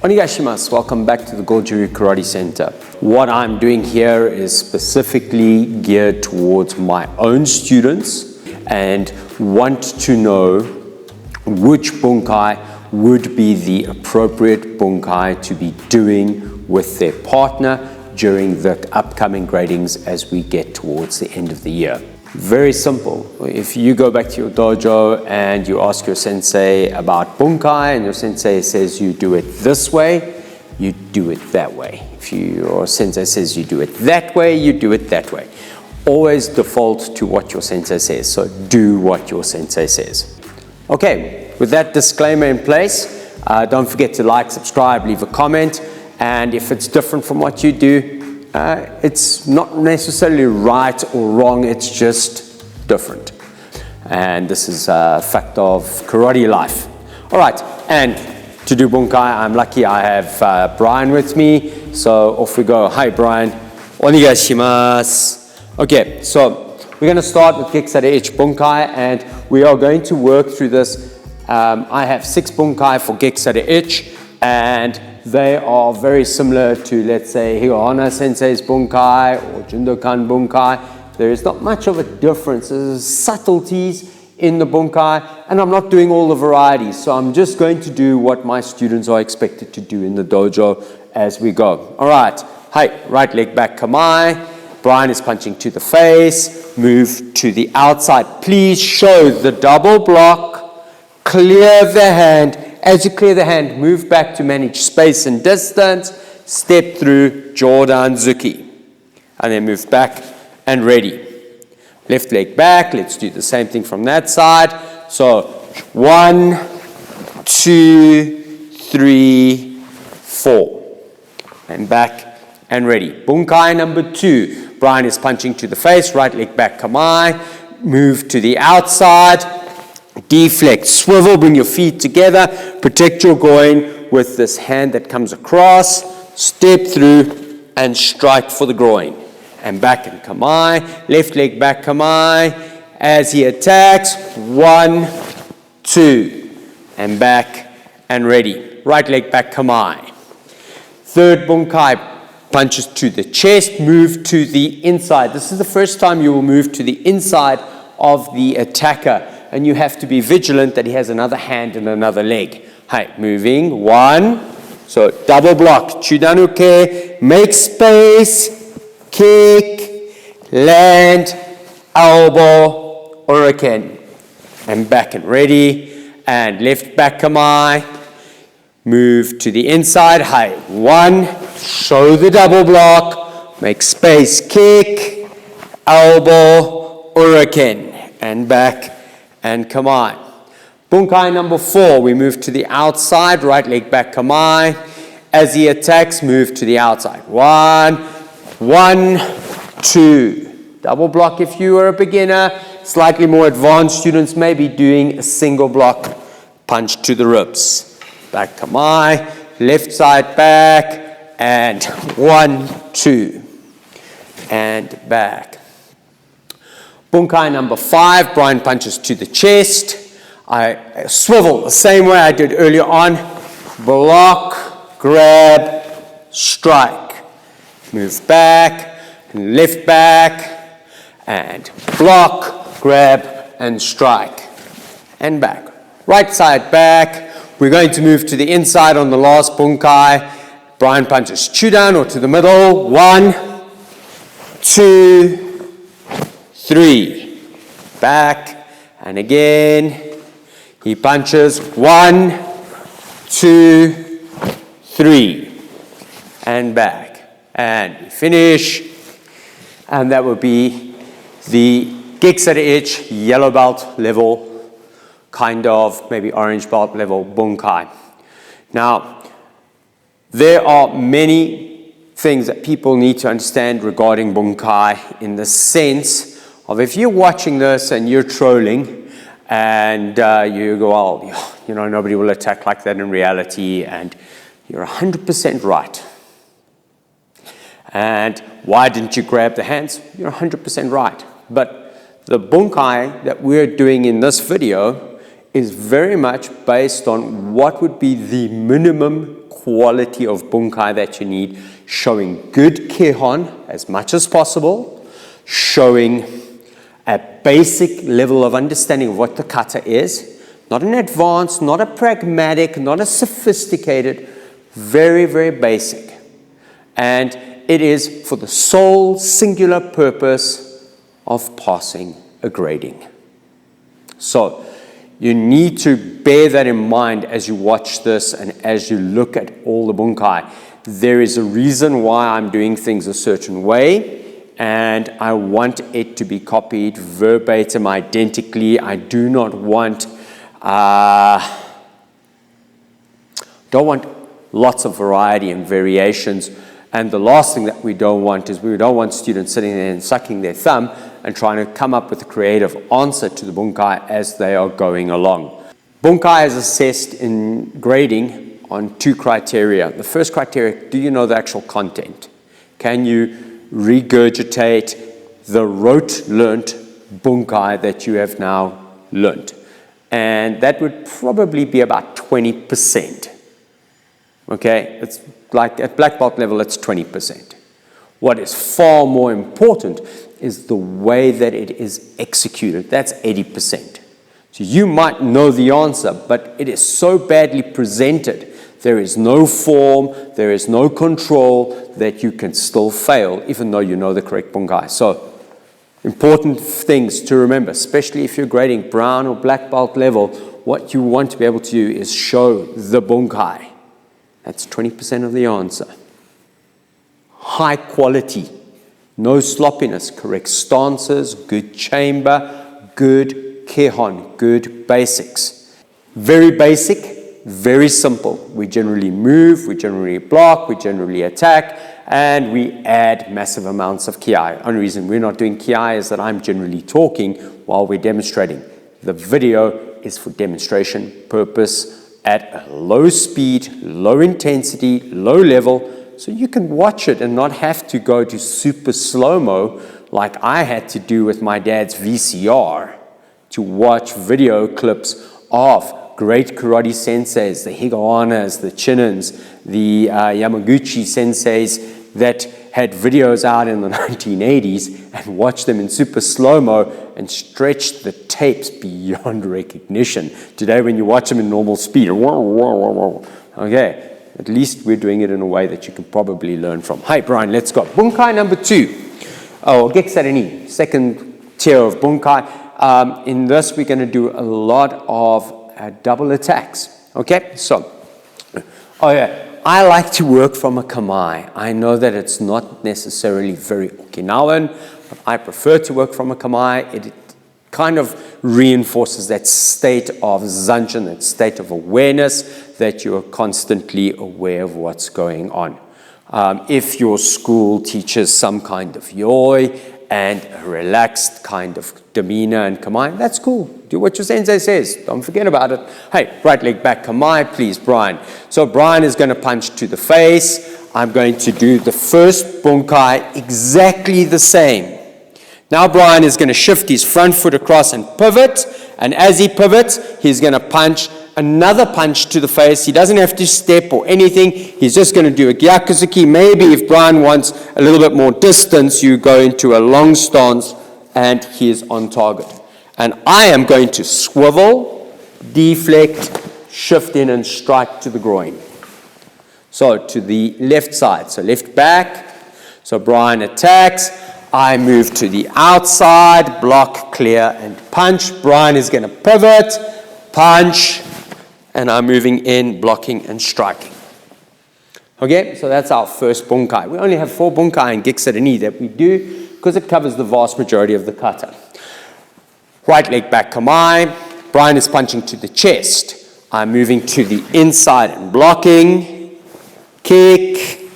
Onegaishimasu, welcome back to the Goju Karate Center. What I'm doing here is specifically geared towards my own students and want to know which bunkai would be the appropriate bunkai to be doing with their partner during the upcoming gradings as we get towards the end of the year. Very simple. If you go back to your dojo and you ask your sensei about bunkai and your sensei says you do it this way, you do it that way. If your sensei says you do it that way, you do it that way. Always default to what your sensei says, so do what your sensei says. Okay, with that disclaimer in place, don't forget to like, subscribe, leave a comment, and if it's different from what you do, it's not necessarily right or wrong, it's just different. And this is a fact of karate life. All right, and to do bunkai, I'm lucky I have Brian with me, so off we go. Hi Brian. Onegaishimasu. Okay, so we're going to start with Geki Sai Dai Ichi bunkai, and we are going to work through this. I have 6 bunkai for Geki Sai Dai Ichi, and they are very similar to, let's say, Hirohana Sensei's bunkai or Jundokan bunkai. There is not much of a difference. There's subtleties in the bunkai, and I'm not doing all the varieties, so I'm just going to do what my students are expected to do in the dojo as we go. All right, hi, right leg back Kamae. Brian is punching to the face. Move to the outside. Please show the double block. Clear the hand. As you clear the hand, move back to manage space and distance. Step through Jodan zuki. And then move back and ready. Left leg back. Let's do the same thing from that side. So 1, 2, 3, 4. And back and ready. Bunkai number 2. Brian is punching to the face. Right leg back Kamae. Move to the outside. Deflect, swivel, bring your feet together, protect your groin with this hand that comes across, step through and strike for the groin. And back and Kamae, left leg back Kamae, as he attacks, 1, 2, and back and ready. Right leg back Kamae. Third bunkai, punches to the chest, move to the inside. This is the first time you will move to the inside of the attacker. And you have to be vigilant that he has another hand and another leg. Hi, moving, 1. So double block, Chudan, make space, kick, land, elbow, uraken. And back and ready. And left back Kamae. Move to the inside. Hi, 1. Show the double block. Make space, kick, elbow, uraken. And back and Kamae. Bunkai number 4, we move to the outside, right leg back Kamae. As he attacks, move to the outside. 1, 2. Double block if you are a beginner. Slightly more advanced students may be doing a single block punch to the ribs. Back Kamae, left side back, and 1, 2. And back. Bunkai number 5, Brian punches to the chest. I swivel the same way I did earlier on. Block, grab, strike. Move back, and lift back, and block, grab, and strike. And back. Right side back. We're going to move to the inside on the last bunkai. Brian punches Chudan or to the middle. 1, 2, 3, back, and again, he punches 1, 2, 3, and back, and we finish, and that would be the Geki Sai Dai Ichi yellow belt level, kind of maybe orange belt level bunkai. Now, there are many things that people need to understand regarding bunkai in the sense of if you're watching this and you're trolling and you go, oh, you know, nobody will attack like that in reality, and you're 100% right. And why didn't you grab the hands? You're 100% right. But the bunkai that we're doing in this video is very much based on what would be the minimum quality of bunkai that you need, showing good kihon as much as possible, showing a basic level of understanding of what the kata is, not an advanced, not a pragmatic, not a sophisticated, very, very basic. And it is for the sole singular purpose of passing a grading. So you need to bear that in mind as you watch this and as you look at all the bunkai. There is a reason why I'm doing things a certain way, and I want it to be copied verbatim, identically. I do not want, don't want lots of variety and variations. And the last thing that we don't want is we don't want students sitting there and sucking their thumb and trying to come up with a creative answer to the bunkai as they are going along. Bunkai is assessed in grading on 2 criteria. The first criteria, do you know the actual content? Can you regurgitate the rote-learnt bunkai that you have now learnt? And that would probably be about 20%. Okay, it's like at black belt level, it's 20%. What is far more important is the way that it is executed. That's 80%. So you might know the answer, but it is so badly presented. There is no form, there is no control that you can still fail, even though you know the correct bunkai. So important things to remember, especially if you're grading brown or black belt level, what you want to be able to do is show the bunkai. That's 20% of the answer. High quality, no sloppiness, correct stances, good chamber, good kihon, good basics. Very basic, very simple. We generally move, we generally block, we generally attack, and we add massive amounts of ki. Only reason we're not doing ki is that I'm generally talking while we're demonstrating. The video is for demonstration purpose, at a low speed, low intensity, low level, so you can watch it and not have to go to super slow-mo like I had to do with my dad's VCR to watch video clips of great karate senseis, the Higawanas, the Chinans, the Yamaguchi senseis that had videos out in the 1980s and watched them in super slow-mo and stretched the tapes beyond recognition. Today, when you watch them in normal speed, okay, at least we're doing it in a way that you can probably learn from. Hi, Brian, let's go. Bunkai number 2. Oh, Geki Sai Dai Ichi, second tier of bunkai. In this, we're going to do a lot of double attacks. Okay, so, oh yeah. I like to work from a Kamae. I know that it's not necessarily very Okinawan, but I prefer to work from a Kamae. It kind of reinforces that state of zanshin, that state of awareness, that you are constantly aware of what's going on. If your school teaches some kind of yoi and a relaxed kind of demeanor and Kamae, that's cool. Do what your sensei says. Don't forget about it. Hey, right leg back, Kamae, please, Brian. So Brian is going to punch to the face. I'm going to do the first bunkai exactly the same. Now Brian is going to shift his front foot across and pivot. And as he pivots, he's going to punch another punch to the face. He doesn't have to step or anything. He's just going to do a gyaku zuki. Maybe if Brian wants a little bit more distance, you go into a long stance and he is on target. And I am going to swivel, deflect, shift in and strike to the groin. So to the left side. So left back. So Brian attacks. I move to the outside, block, clear, and punch. Brian is going to pivot, punch, and I'm moving in, blocking, and striking. Okay, so that's our first bunkai. We only have 4 bunkai in Geki Sai Dai Ichi that we do because it covers the vast majority of the kata. Right leg back, Kamae. Brian is punching to the chest. I'm moving to the inside and blocking. Kick,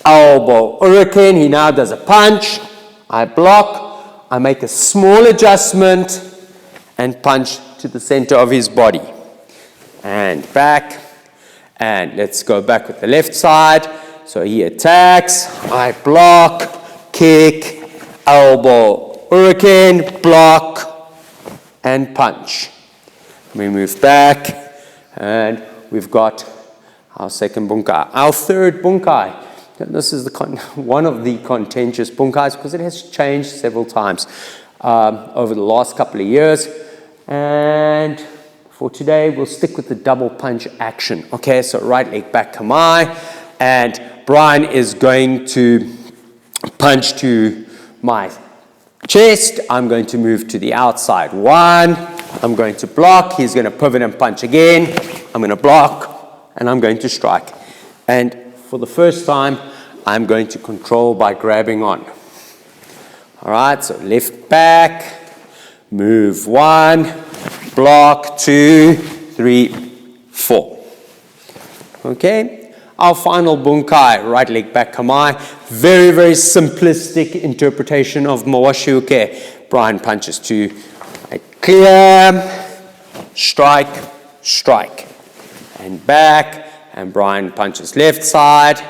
elbow, uraken. He now does a punch. I block. I make a small adjustment and punch to the center of his body. And back. And let's go back with the left side. So he attacks. I block, kick, elbow, uraken, block, and punch. We move back, and we've got our second bunkai. Our third bunkai. This is one of the contentious bunkais because it has changed several times over the last couple of years. And for today, we'll stick with the double punch action. Okay, so right leg back Kamae, and Brian is going to punch to my chest. I'm going to move to the outside. One, I'm going to block. He's going to pivot and punch again. I'm going to block, and I'm going to strike. And for the first time, I'm going to control by grabbing on. All right, so left back, move one, block, 2, 3, 4. Okay, our final bunkai, right leg back Kamae. Very, very simplistic interpretation of Mawashi uke. Brian punches to a clear, strike, strike, and back, and Brian punches left side.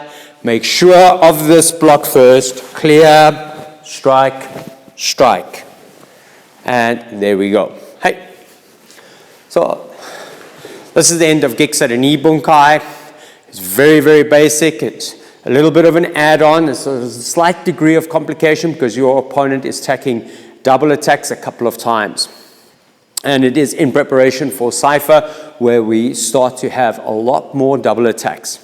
Make sure of this block first, clear, strike, strike, and there we go. Hey, so this is the end of Geki Sai Dai Ichi Bunkai. It's very, very basic. It's a little bit of an add-on. There's a slight degree of complication because your opponent is attacking double attacks a couple of times. And it is in preparation for Cypher where we start to have a lot more double attacks.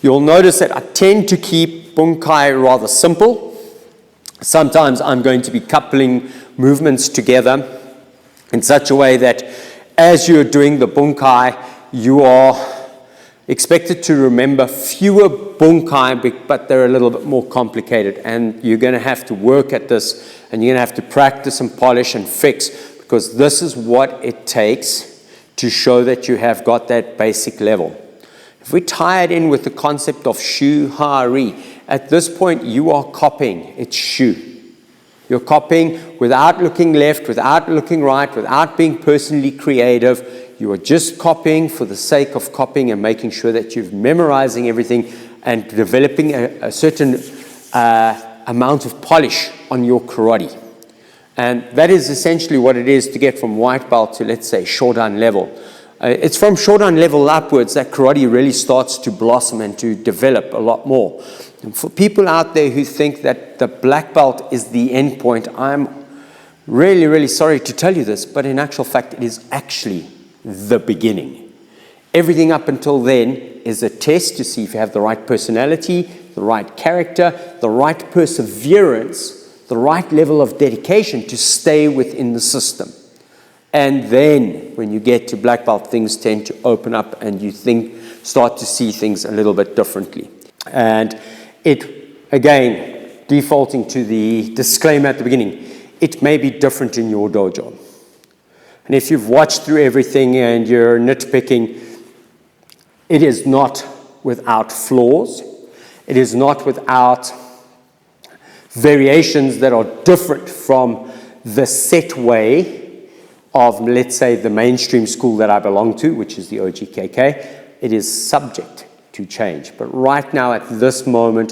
You'll notice that I tend to keep Bunkai rather simple. Sometimes I'm going to be coupling movements together in such a way that as you're doing the Bunkai, you are expected to remember fewer bunkai, but they're a little bit more complicated. And you're going to have to work at this, and you're going to have to practice and polish and fix, because this is what it takes to show that you have got that basic level. If we tie it in with the concept of Shuhari, at this point you are copying. It's Shu. You're copying without looking left, without looking right, without being personally creative. You are just copying for the sake of copying and making sure that you're memorizing everything and developing a certain amount of polish on your karate. And that is essentially what it is to get from white belt to, let's say, Jodan level. It's from Shodan level upwards that karate really starts to blossom and to develop a lot more. And for people out there who think that the black belt is the end point, I'm really, really sorry to tell you this, but in actual fact, it is actually the beginning. Everything up until then is a test to see if you have the right personality, the right character, the right perseverance, the right level of dedication to stay within the system. And then when you get to black belt, things tend to open up and you start to see things a little bit differently. And it, again, defaulting to the disclaimer at the beginning, it may be different in your dojo. And if you've watched through everything and you're nitpicking, it is not without flaws. It is not without variations that are different from the set way of, let's say, the mainstream school that I belong to, which is the OGKK. It is subject to change. But right now, at this moment,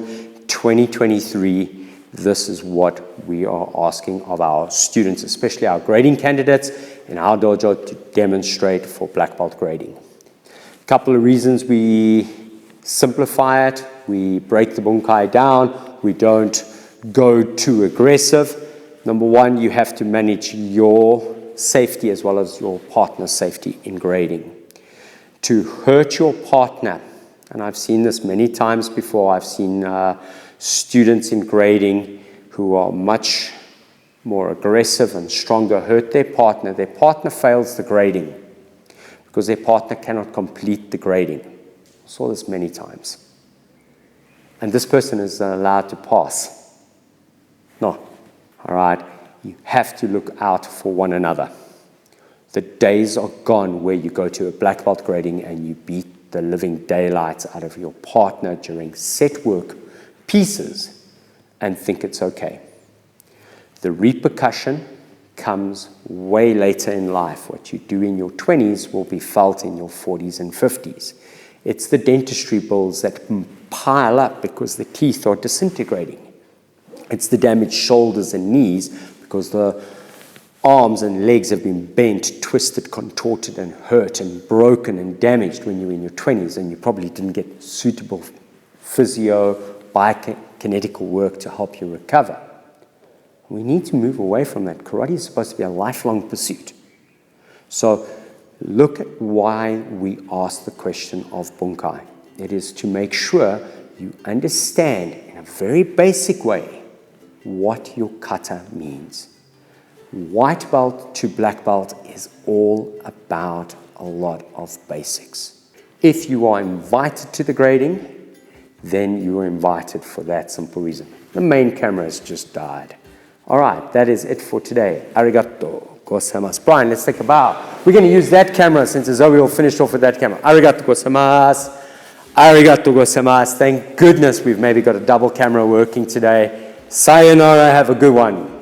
2023, this is what we are asking of our students, especially our grading candidates in our dojo, to demonstrate for black belt grading. A couple of reasons we simplify it. We break the bunkai down. We don't go too aggressive. Number one, you have to manage your safety as well as your partner's safety in grading. To hurt your partner, and I've seen this many times before, I've seen students in grading who are much more aggressive and stronger hurt their partner fails the grading because their partner cannot complete the grading. I saw this many times. And this person is allowed to pass. No. All right. You have to look out for one another. The days are gone where you go to a black belt grading and you beat the living daylights out of your partner during set work pieces and think it's okay. The repercussion comes way later in life. What you do in your 20s will be felt in your 40s and 50s. It's the dentistry bills that pile up because the teeth are disintegrating. It's the damaged shoulders and knees because the arms and legs have been bent, twisted, contorted, and hurt, and broken, and damaged when you were in your 20s, and you probably didn't get suitable physio, biokinetical work to help you recover. We need to move away from that. Karate is supposed to be a lifelong pursuit. So look at why we ask the question of Bunkai. It is to make sure you understand in a very basic way what your kata means. White belt to black belt is all about a lot of basics. If you are invited to the grading, then you are invited for that simple reason. The main camera has just died. All right, that is it for today. Arigato gozaimasu. Brian, let's take a bow. We're going to use that camera since Zoe will finish off with that camera. Arigato gozaimasu. Arigato gozaimasu. Thank goodness we've maybe got a double camera working today. Sayonara, have a good one.